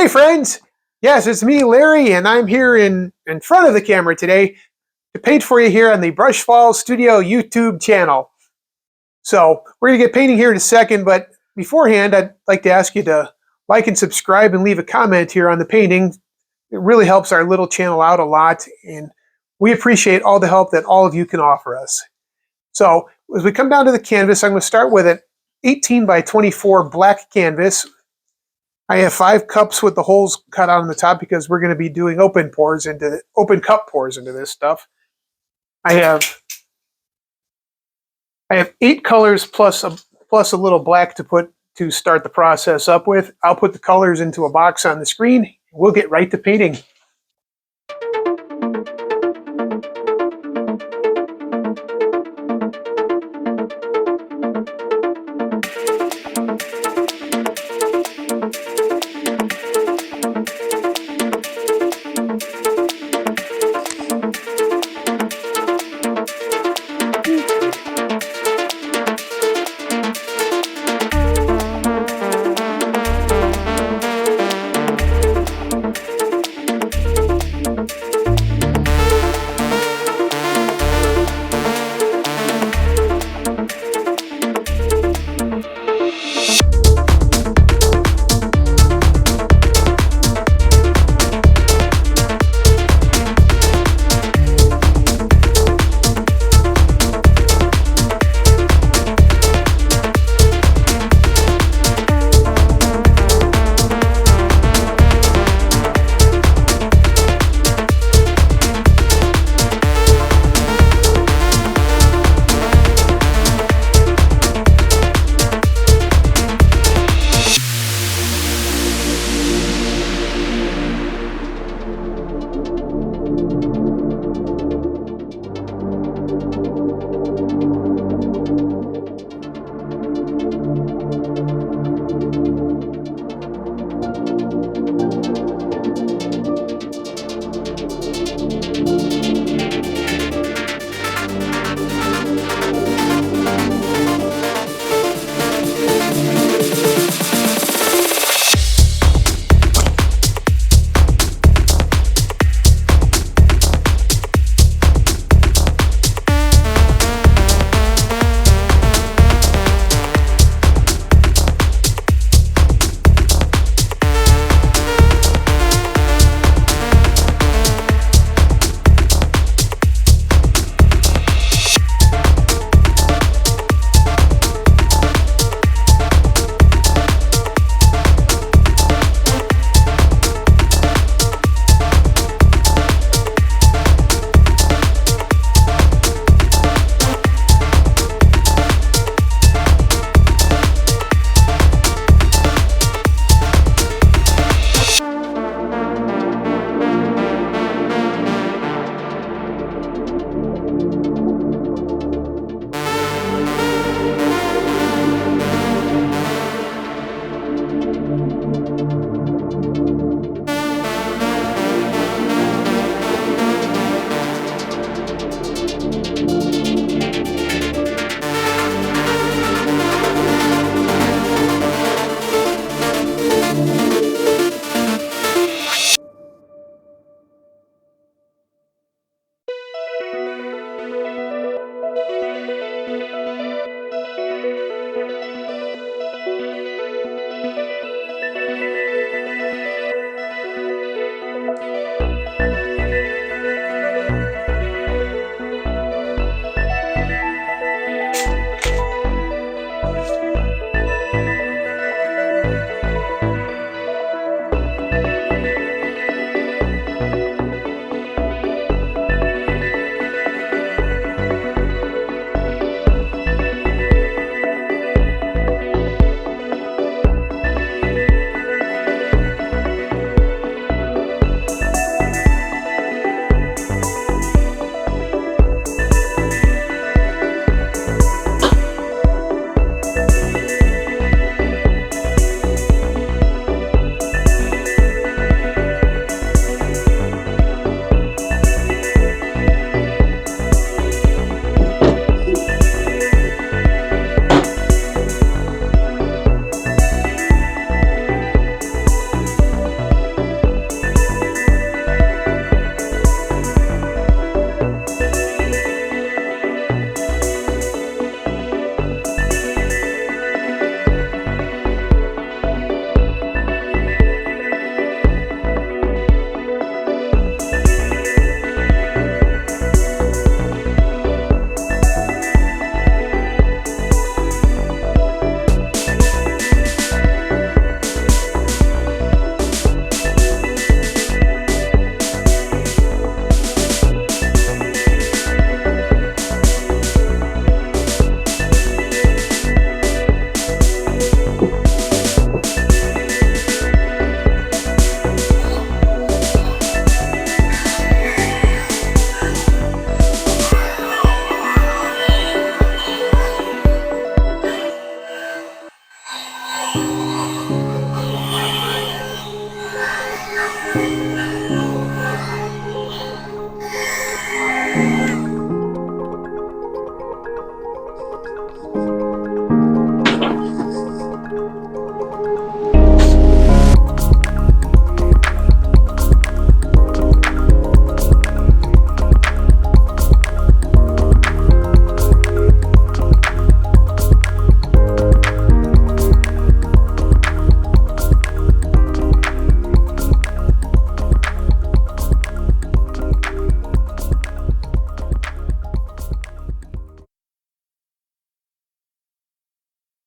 Hi friends! Yes, it's me, Larry, and I'm here in front of the camera today to paint for you here on the BrushFalls Studio YouTube channel. So we're going to get painting here in a second, but beforehand I'd like to ask you to like and subscribe and leave a comment here on the painting. It really helps our little channel out a lot, and we appreciate all the help that all of you can offer us. So as we come down to the canvas, I'm going to start with an 18 by 24 black canvas. I have 5 cups with the holes cut out on the top because we're going to be doing open cup pours into this stuff. I have 8 colors plus a little black to start the process up with. I'll put the colors into a box on the screen. We'll get right to painting.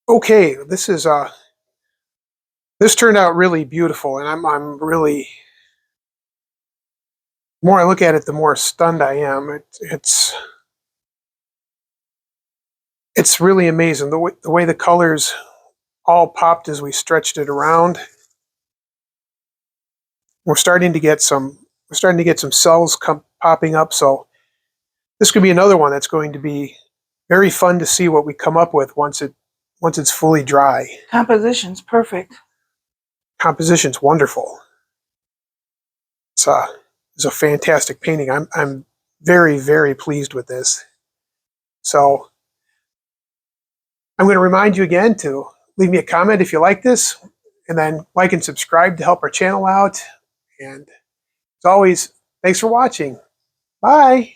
Okay, this turned out really beautiful, and I'm really, the more I look at it, the more stunned I am. It's really amazing the way the colors all popped as we stretched it around. We're starting to get some cells popping up, so this could be another one that's going to be very fun to see what we come up with once it's fully dry. Composition's perfect. Composition's wonderful. It's a fantastic painting. I'm very, very pleased with this. So I'm going to remind you again to leave me a comment if you like this, and then like and subscribe to help our channel out. And as always, thanks for watching. Bye.